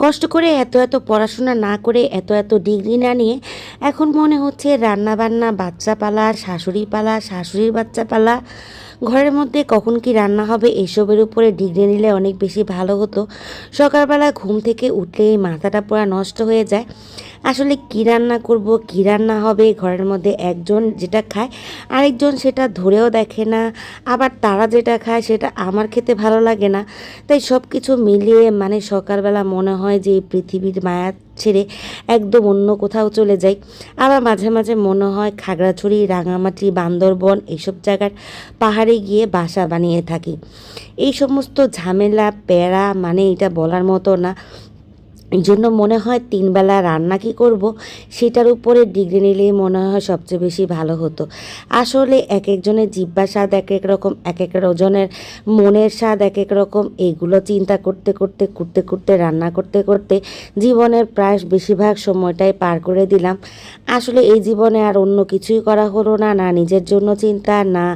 কষ্ট করে এত এত পড়াশোনা না করে এত এত ডিগ্রি না নিয়ে এখন মনে হচ্ছে রান্না বান্না, বাচ্চা পালা, শাশুড়ি পালা, শাশুড়ির বাচ্চা পালা, ঘরের মধ্যে কখন কি রান্না হবে এসবের উপরে ডিগ্রি নিলে অনেক বেশি ভালো হতো। সকালবেলা ঘুম থেকে উঠলেই মাথাটা পুরো নষ্ট হয়ে যায়। আসলে কী রান্না করব, কী রান্না হবে, ঘরের মধ্যে একজন যেটা খায় আরেকজন সেটা ধরেও দেখে না, আবার তারা যেটা খায় সেটা আমার খেতে ভালো লাগে না। তাই সব কিছু মিলিয়ে সকালবেলা মনে হয় যে এই পৃথিবীর মায়া ছেড়ে একদম অন্য কোথাও চলে যাই। আবার মাঝে মাঝে মনে হয় খাগড়াছড়ি, রাঙামাটি, বান্দরবন এইসব জায়গার পাহাড়ে গিয়ে বাসা বানিয়ে থাকি। এই সমস্ত ঝামেলা প্যারা এটা বলার মতো না। এই জন্য মনে হয় 3 বেলা রান্না কী করব সেটার উপরে ডিগ্রি নিলেই মনে হয় সবচেয়ে বেশি ভালো হতো। আসলে এক একজনের জিহ্বার স্বাদ এক এক রকম, এক এক জনের মনের স্বাদ এক এক রকম। এইগুলো চিন্তা করতে করতে করতে করতে রান্না করতে করতে জীবনের প্রায় বেশিরভাগ সময়টাই পার করে দিলাম। আসলে এই জীবনে আর অন্য কিছুই করা হলো না, না নিজের জন্য চিন্তা, না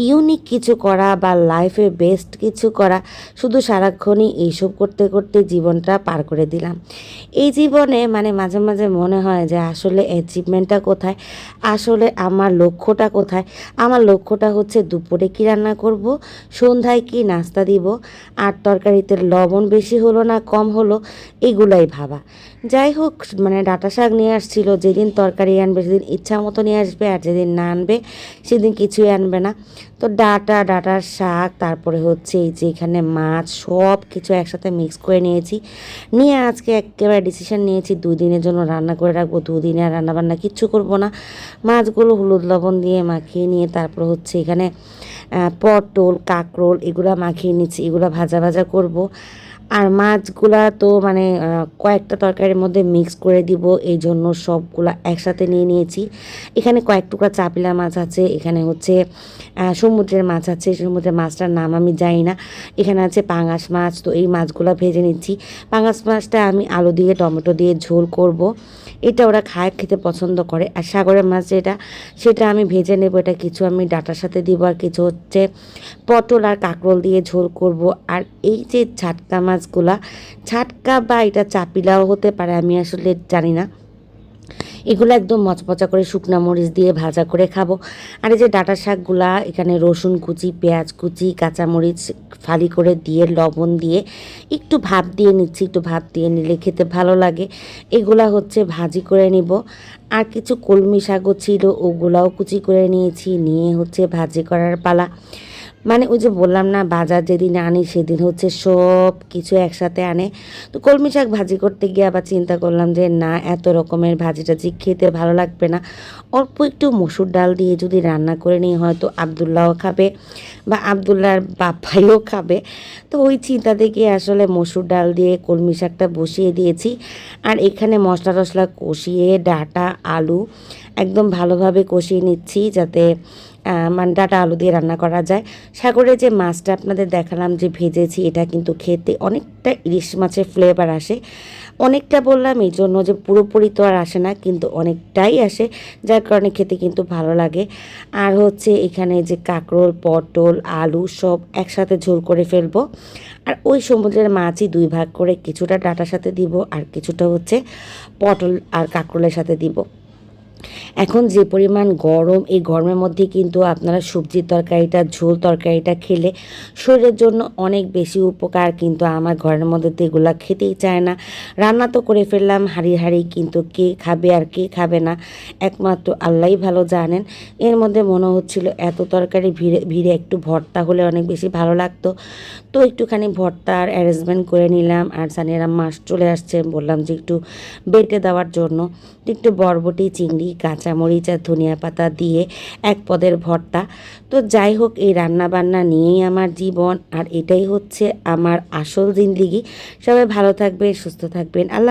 ইউনিক কিছু করা বা লাইফে বেস্ট কিছু করা। শুধু সারাক্ষণই এইসব করতে করতে জীবনটা পার করে দিলাম। এই জীবনে মাঝে মাঝে মনে হয় যে আসলে অ্যাচিভমেন্টটা কোথায়, আসলে আমার লক্ষ্যটা কোথায়। আমার লক্ষ্যটা হচ্ছে দুপুরে কী রান্না করব, সন্ধ্যায় কী নাস্তা দিব, আর তরকারিতে লবণ বেশি হলো না কম হলো, এগুলাই ভাবা। যাই হোক, ডাঁটা শাক নিয়ে আসছিল, যেদিন তরকারি আনবে সেদিন ইচ্ছা মতো নিয়ে আসবে, আর যেদিন না আনবে সেদিন কিছুই আনবে না। তো ডাঁটার শাক, তারপরে হচ্ছে এই যে এখানে মাছ, সব কিছু একসাথে মিক্স করে নিয়েছি। নিয়ে আজকে একেবারে ডিসিশন নিয়েছি 2 দিনের জন্য রান্না করে রাখবো। 2 দিনে আর রান্নাবান্না কিচ্ছু করব না। মাছগুলো হলুদ লবণ দিয়ে মাখিয়ে নিয়ে তারপর হচ্ছে এখানে পটল, কাঁকরোল এগুলো মাখিয়ে নিচ্ছি, এগুলো ভাজা ভাজা করব। আর মাছগুলা তো কয়েকটা তরকারির মধ্যে মিক্স করে দিব, এই জন্য সবগুলা একসাথে নিয়ে নিয়েছি। এখানে কয়েক টুকরা চাপিলা মাছ আছে, এখানে হচ্ছে সমুদ্রের মাছ আছে, সমুদ্রের মাছটার নাম আমি জানি না। এখানে আছে পাঙাশ মাছ, তো এই মাছগুলো ভেজে নিচ্ছি। পাঙাশ মাছটা আমি আলু দিয়ে টমেটো দিয়ে ঝোল করব। এটা ওরা খেতে পছন্দ করে। আর সাগরের মাছ যেটা, সেটা আমি ভেজে নেব। এটা কিছু আমি ডাঁটার সাথে দিব, আর কিছু হচ্ছে পটল আর কাঁকরোল দিয়ে ঝোল করব। আর এই যে ছাটকা মাছগুলা, ছাটকা বা এটা চাপিলাও হতে পারে, আমি আসলে জানি না, এগুলো একদম মচমচা করে শুকনা মরিচ দিয়ে ভাজা করে খাবো। আর এই যে ডাঁটা শাকগুলা, এখানে রসুন কুচি, পেঁয়াজ কুচি, কাঁচামরিচ ফালি করে দিয়ে লবণ দিয়ে একটু ভাপ দিয়ে নিচ্ছি। একটু ভাপ দিয়ে নিলে খেতে ভালো লাগে। এগুলা হচ্ছে ভাজি করে নিব। আর কিছু কলমি শাকও ছিল, ওগুলাও কুচি করে নিয়েছি, নিয়ে হচ্ছে ভাজি করার পালা। ওই যে বললাম না, বাজার যেদিন আনি সেদিন হচ্ছে সব কিছু একসাথে আনে। তো কলমি শাক ভাজি করতে গিয়ে আবার চিন্তা করলাম যে না, এত রকমের ভাজি টাজি খেতে ভালো লাগবে না, অল্প একটু মসুর ডাল দিয়ে যদি রান্না করে নিই হয়তো আবদুল্লাহও খাবে বা আবদুল্লাহর বাপ্পাইও খাবে। তো ওই চিন্তা থেকে আসলে মসুর ডাল দিয়ে কলমি শাকটা বসিয়ে দিয়েছি। আর এখানে মশলা টশলা কষিয়ে ডাঁটা আলু একদম ভালোভাবে কষিয়ে নিচ্ছি, যাতে ডাঁটা আলু দিয়ে রান্না করা যায়। সাগরে যে মাছটা আপনাদের দেখালাম যে ভেজেছি, এটা কিন্তু খেতে অনেকটা ইলিশ মাছের ফ্লেভার আসে। অনেকটা বললাম এই জন্য যে পুরোপুরি তো আর আসে না, কিন্তু অনেকটাই আসে, যার কারণে খেতে কিন্তু ভালো লাগে। আর হচ্ছে এখানে যে কাঁকরোল, পটল, আলু সব একসাথে ঝোল করে ফেলবো। আর ওই সমুদ্রের মাছই 2 ভাগ করে কিছুটা ডাঁটার সাথে দিব, আর কিছুটা হচ্ছে পটল আর কাঁকরোলের সাথে দিব। এখন যে পরিমাণ গরম, এই গরমের মধ্যে কিন্তু আপনারা সবজির তরকারিটা, ঝোল তরকারিটা খেলে শরীরের জন্য অনেক বেশি উপকার। কিন্তু আমার ঘরের মধ্যে তো এগুলো খেতেই চায় না। রান্না তো করে ফেললাম হাঁড়ি হাঁড়ি, কিন্তু কে খাবে আর কে খাবে না একমাত্র আল্লাহই ভালো জানেন। এর মধ্যে মনে হচ্ছিল এত তরকারি ভিড়ে ভিড়ে একটু ভর্তা হলে অনেক বেশি ভালো লাগতো। তো একটুখানি ভর্তার অ্যারেঞ্জমেন্ট করে নিলাম। আর সানিয়ারা মাছ চলে আসছে, বললাম যে একটু বেটে দেওয়ার জন্য। একটু বরবটি, চিংড়ি, কাঁচামরিচ আর ধনিয়া পাতা দিয়ে এক পদের ভর্তা। তো যাই হোক, এই রান্না বান্না নিয়েই আমার জীবন, আর এটাই হচ্ছে আমার আসল জিন্দেগি। সবাই ভালো থাকবেন, সুস্থ থাকবেন। আল্লাহ।